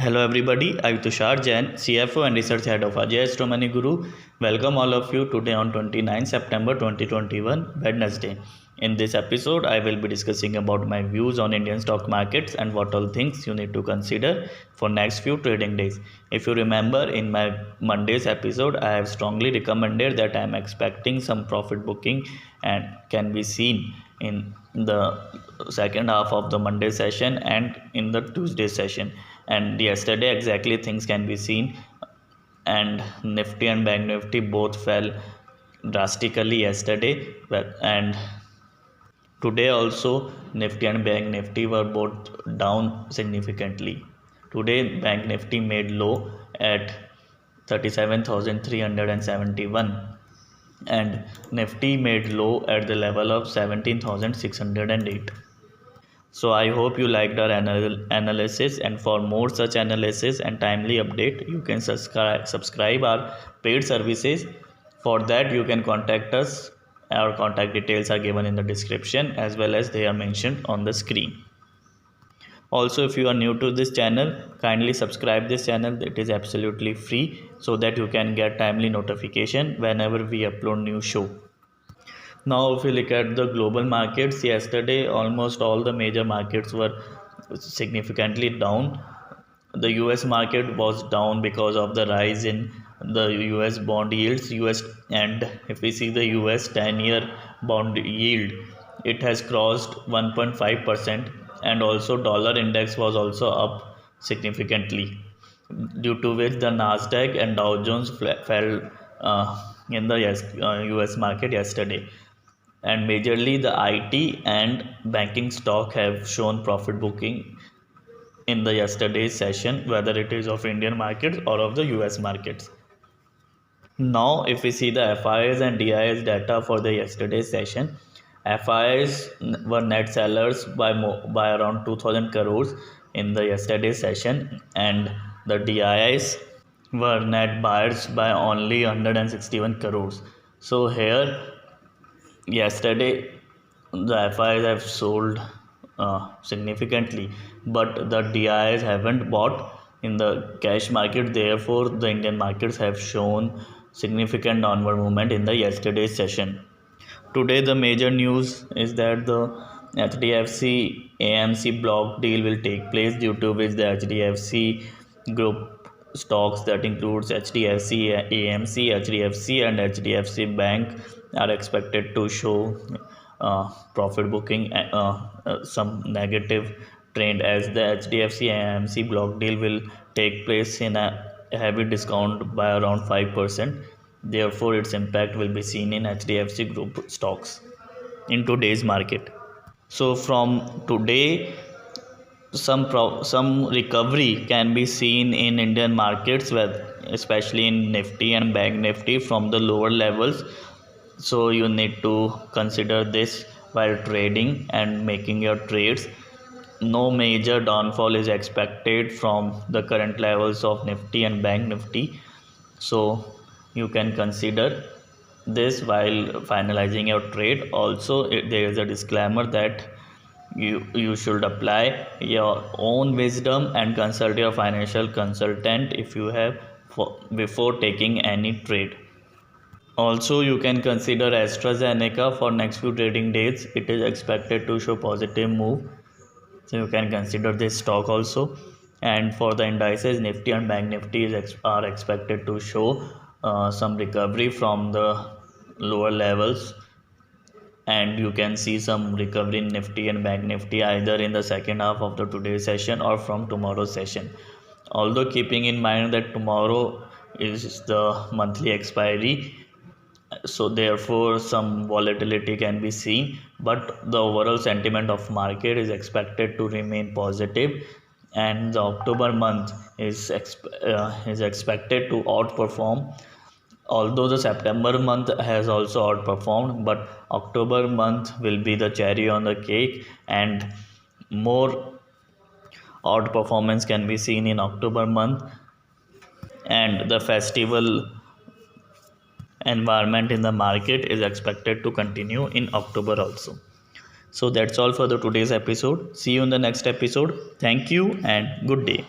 Hello everybody, I'm Tushar Jain, CFO and Research Head of Ajay Astro Money Guru. Welcome all of you today on 29 September 2021, Wednesday. In this episode, I will be discussing about my views on Indian stock markets and what all things you need to consider for next few trading days. If you remember, in my Monday's episode, I have strongly recommended that I am expecting some profit booking and can be seen in the second half of the Monday session and in the Tuesday session. And yesterday exactly things can be seen, and Nifty and Bank Nifty both fell drastically yesterday, and today also Nifty and Bank Nifty were both down significantly. Today Bank Nifty made low at 37,371 and Nifty made low at the level of 17,608. So I hope you liked our analysis, and for more such analysis and timely update, you can subscribe our paid services. For that, you can contact us. Our contact details are given in the description as well as they are mentioned on the screen. Also, if you are new to this channel, kindly subscribe this channel. It is absolutely free so that you can get timely notification whenever we upload new show. Now, if you look at the global markets, yesterday almost all the major markets were significantly down. The US market was down because of the rise in the US bond yields. And if we see the US 10-year bond yield, it has crossed 1.5%, and also dollar index was also up significantly, due to which the Nasdaq and Dow Jones fell in the US market yesterday. And majorly the IT and banking stock have shown profit booking in the yesterday's session, whether it is of Indian markets or of the US markets. Now, if we see the FIs and DIs data for the yesterday's session, FIs were net sellers by around 2000 crores in the yesterday's session, and the DIs were net buyers by only 161 crores. So here, yesterday the FIs have sold significantly, but the DIs haven't bought in the cash market. Therefore, the Indian markets have shown significant downward movement in the yesterday's session. Today, the major news is that the HDFC AMC block deal will take place, due to which the HDFC group stocks, that includes HDFC, AMC, HDFC and HDFC Bank, are expected to show profit booking, some negative trend, as the HDFC AMC block deal will take place in a heavy discount by around 5%. Therefore, its impact will be seen in HDFC group stocks in today's market. So from today, some recovery can be seen in Indian markets, especially in Nifty and Bank Nifty from the lower levels. So you need to consider this while trading and making your trades. No major downfall is expected from the current levels of Nifty and Bank Nifty. So you can consider this while finalizing your trade. Also, there is a disclaimer that you should apply your own wisdom and consult your financial consultant if you have before taking any trade. Also, you can consider AstraZeneca for next few trading days. It is expected to show positive move, so you can consider this stock also. And for the indices, Nifty and Bank Nifty are expected to show some recovery from the lower levels, and you can see some recovery in Nifty and Bank Nifty either in the second half of the today's session or from tomorrow's session. Although keeping in mind that tomorrow is the monthly expiry, so therefore some volatility can be seen, but the overall sentiment of market is expected to remain positive, and the October month is expected to outperform. Although the September month has also outperformed, but October month will be the cherry on the cake, and more outperformance can be seen in October month, and the festival environment in the market is expected to continue in October also. So that's all for the today's episode. See you in the next episode. Thank you and good day.